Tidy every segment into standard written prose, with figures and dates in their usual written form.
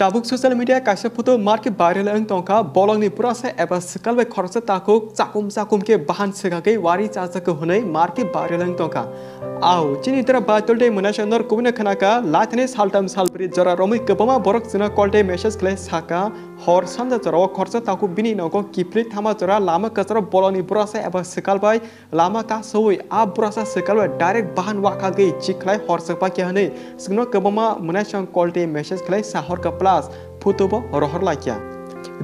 Tabuk social media kaisa foto market viral ang tongka bolong ni purasa eba sekal be khorsa takuk cakum ke bahan segake wari chacha ke hunai market viral ang tongka au chini tera batol de munasha nor kubina khanaka lathne saltam salpri jara romai kepama borok sina kolte message kle saka hor samja jara khorsa taku bini nogo kipli thama jara lama kachara bolong ni purasa eba sekal bai lama ka soi a purasa sekal bai direct bahan waka ge chiklai hor sakpa ke hanai sino kepama munasha kolte message kle sahor ka foto bo rohor laikya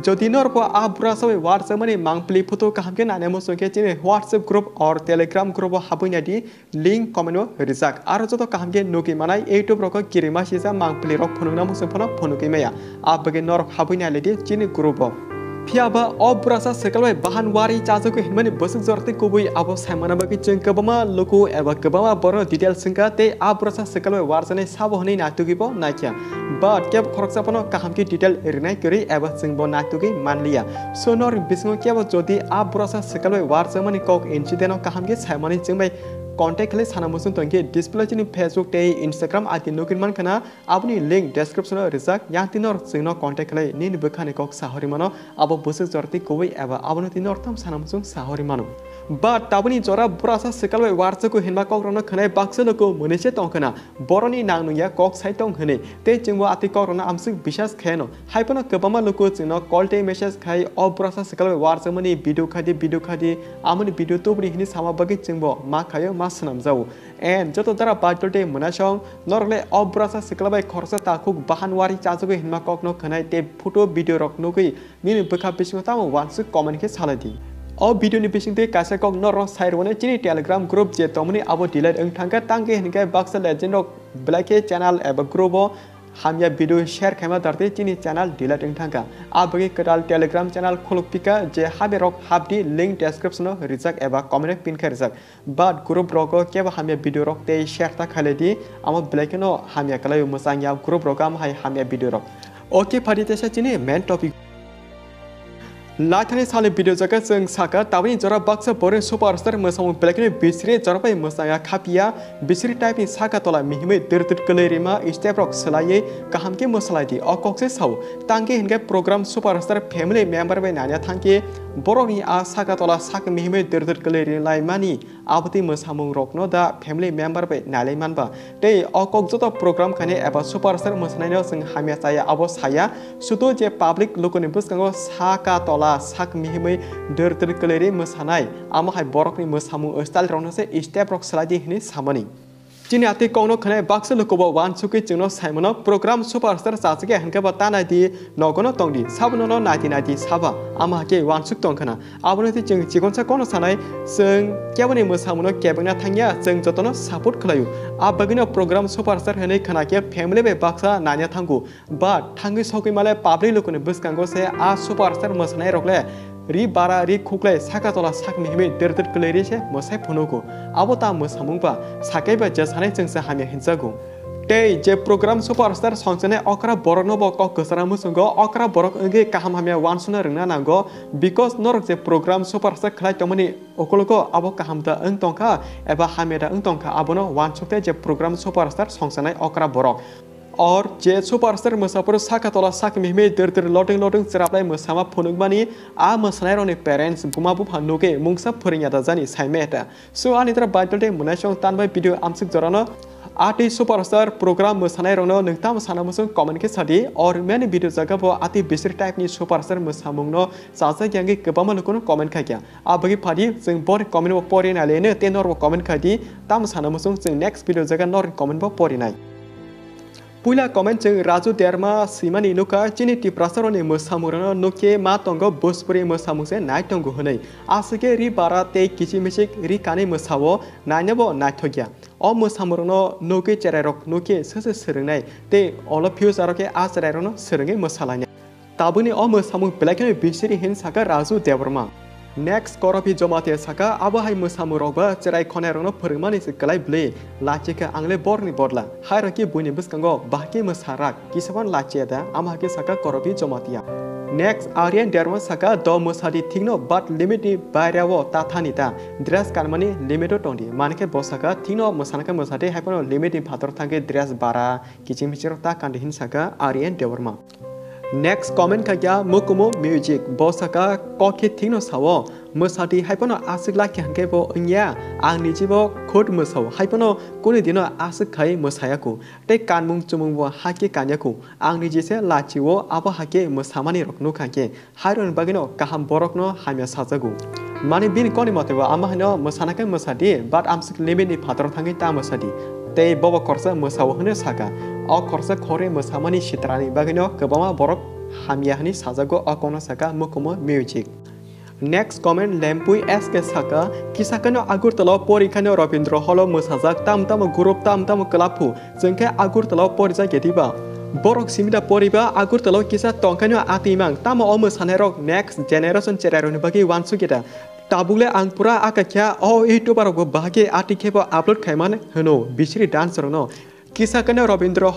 jodi nor po a brasa WhatsApp mani mangpli foto kaham ke nane mo soke chine WhatsApp group or Telegram group habunya di link comment mo rizak aro joto kaham ke noki manai YouTube roko kirima sisa mangpli rok phonung na mo sophona phonuki meya a bage nor habunya ledi chine group Piaba obrasa sekalai bahan wari caco ke himani besuk zorte kubui abo samana bagi ceng kebama loko eba kebama boro detail singka te abrasa sekalai warsane sabo honi natuki po naikya but keb khoroksa pono kaham ki detail rinai keri eba cengbo natuki manliya sonor bisngo kebo jodi abrasa sekalai warsamani kok incident kaham ki samani cengbai contact kali sana musun tongke display chini Facebook te Instagram ati nokin man kana apni link description rizak yang tinor singno contact kali ni bekhane kok sahori mano abo busuk jorti koi aba abono tinor tam sana musung sahori mano but tabuni jora brasa sekalwe warsa ko hinba kok rono khane bakselo ko munise tongkana boroni nangnu ya kok sai tong hene te jingbo ati kok rono amsuk bisas kheno haipono kebama loko jingno call te message khai o brasa sekalwe warsa mani video khadi amani video to bri hini sama bagi jingbo ma khayo sanam jau and joto dara baitote munasong norle obrasa siklabai khorsa takuk bahan wari chajugo hinma kokno khanai te photo video rokno gei nini bekha bising tamo once comment ke saladi o video ni bising te kaisa kok nor sairone chini Telegram group je tomni abo delete ang thangka tangke hinkai baksa legend of black channel eba group hamya video share khama darte chini channel delete ang thangka abagi kadal Telegram channel khuluk pika je habe rok habdi link description rizak eba comment pin kha rizak but group roko keba hamya video rok te share ta khaledi amo black no hamya kalai musang ya group rokam hai hamya video rok okay phadi tesa chini main topic लाथाने साले video जगह जों साका ताबनि जरा बाक्सा बोरे superstar मोसामु ब्लेकनि बिसरि जरापाय मोसाया खापिया बिसरि टाइपनि साका तला मिहिमै दिरदिर कलेरिमा स्टेप रक सलायै काहामके मोसालायदि अककसे साव तांगे हिनगे प्रोग्राम सुपरस्टार फेमिलि मेम्बर बाय नाया थांके बरनि आ साका तला साक मिहिमै दिरदिर कलेरि लाइमानि आबति मोसामु रकनो दा फेमिलि मेम्बर बाय नालै मानबा दै अकक जतो प्रोग्राम खाने एबा सुपरस्टार मोसानायनो जों हामिया साया अबो साया सुतो जे पब्लिक लोकनि बुसकांगो साका तला sak mihimai der keleri mesanai amahai borok ni mesamu style rong se step rok saladi hini samani chini ati kono khane baksa lokoba wan suki chingno saimono program superstar sachike hanka batana di nogono tongdi sabno no nati saba amahake wan suk tongkhana abonoti ching chigonsa kono sanai sing kyabani mesamuno kebangna thangya sing jotono support khlayu abagino program superstar hene khana ke family be baksa nanya thangu but thangi sokoi male public lokone buskango se a superstar mesanai rokle ri bara ri khuklai saka tola sak mihime der kleri se mosai phonogo abota mosamungba sakai ba jasane jengsa hamya hinjago tei je program superstar songchane okra borokno bo kok kusara musungo okra borok enge kaham hamya wansuna rungna nango because norok je program superstar khlai tomani okoloko abo kaham ta eng tongkha eba hamya da eng tongkha abono wansukte je program superstar songchane okra borok और जे superstar मोसापुर साका तला साक मिहिमे दर लोटिंग चराप्लाय मोसामा फुनुगमानि आ मोसानाय रनि parents बुमा बुफा नुगे मुंगसा फोरिंया दा जानि साइमेटा सो आनि तरा बाइटलटे मुनायसं तानबाय video आमसिक जरानो आति superstar programme मोसानाय रनो नोंथां साना मुसुं कमेन्ट के सादि और मेन भिडियो जगह आति बिसर टाइपनि सुपरस्टार मोसामुंनो साजा यांगे गोबां लोकनो कमेन्ट खाया आबगि फादि जों बर कमेन्ट परि नालेनो तेनर कमेन्ट खादि ताम साना मुसुं जों नेक्स्ट भिडियो जगह नर कमेन्ट परि नाय पुला कमेन्ट जों राजु देरमा सिमानि नुका चिनि टिप्रासरनि मोसामुरनो नुके मा तंगो भोजपुरी मोसामुसे नाय तंगो हनै आसके रि बारा ते किचिमिसिक रि काने मोसावो नायनबो नायथगिया अ मोसामुरनो नुके चेरारक नुके ससे सोरंनाय ते अल फ्यूचारके आ चेरारनो सोरंगे मोसालायनाय ताबुनि अ मोसामु ब्लेकनि बिसरि हिन साका Raju देवरमा Next koropi jomate saka abahai musamu rokba cerai khone rono phurmani se kalai ble lachika angle borni bodla hairaki buini buskango bahki musarak kisaban lacheda amahake saka koropi jomatia Next Aryan Derma saka do musadi thingno but limit ni bairawo tathanita dress kanmani limit tondi manke bosaka thingno musanaka musade hapono limit ni phator thange dress bara kichimichir ta kandihin saka Aryan Derma Next comment kaya mokumo music bosaka koki tingno sawo musadi hypono asik laki hanke bo nya angni jibo khod musaw hypono kuni dino asik khai musayaku te kanmung chumung bo hake kanyaku angni jise lachiwo abo hake musamani roknu khake hairon bagino kaham borokno hamya sajagu mani bin koni motewa amahno musanakai musadi but amsik limit ni phatro thangi ta musadi te bobo korsa musaw hne saka o korsa khore musamani shitrani bagino kebama borok hamyahni sajago akono saka mokumo music. Next comment lempui SK saka kisakano agurtalo porikano Rabindra Hall musajak tam gurup tam kelapu jengke agurtalo porija getiba borok simida poriba agurtalo kisa tongkano atimang tamo omusanerok next generation cereroni bagi wansu kita tabule angpura akakya o youtuber go bahage atikebo upload khaiman hono bisri dance rono kisakano Rabindra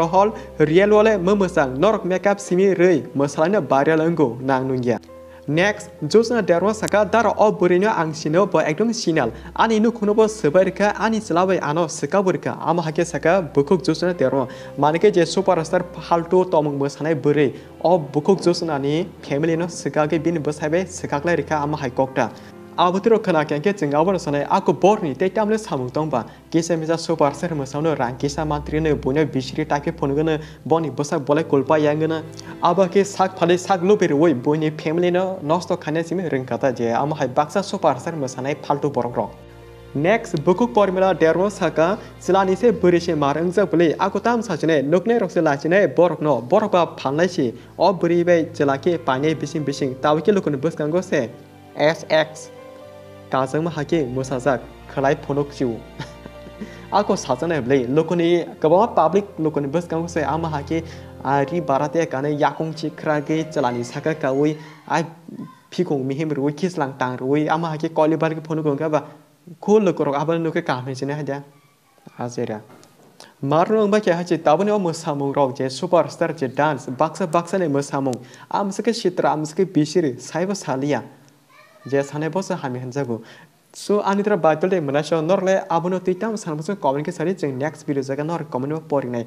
Hall real wale memusang norok makeup simi rei masalahnya viral anggo nang nungya. Next, Josna Darwa Saka Dara o Burino Angsino bo ekdom sinal ani nu kunobo sebarika ani selabai ano sekaburika ama hake saka bukuk Josna Darwa manike je superstar halto tomung besanai bure o bukuk Josna ni family no sekage bin besabe sekakla rika ama haikokta abutiro khana kyanke chingawar sanai ako borni te tamle samung tongba kisa misa superstar masauno rang kisa mantri ne bonya bisri take phonugana boni bosak bolai kolpa yangana abake sak phale sak lopere oi boni family no nosto khane simi rengkata je ama hai baksa superstar masanai phaltu borok next bukuk pormela dermo saka silani se burishe marangja bole ako tam sajne nokne rokse lachine borok no borba phalnai si o buribe jelake pane bising tawike lokon buskango se SX Kazang mahake musajak khalai phonok chiu ako sajane ble lokoni kabama public lokoni bus kang se ama hake ari barate kane yakong chi krage chalani saka kawi ai phikong mihim roi kislang tang roi ama hake kolibar ke phonok ga ba khol lokoro abal no ke kam hene haja azera marno ba ke hache tabone o musamung rok je superstar je dance baksa ne musamung amsake chitra amsake bisiri saiba salia je sane bosa hami hanjago so anitra baitol de manasho norle abono titam sanmuso comment ke sari jeng next video jaga nor comment ma porinai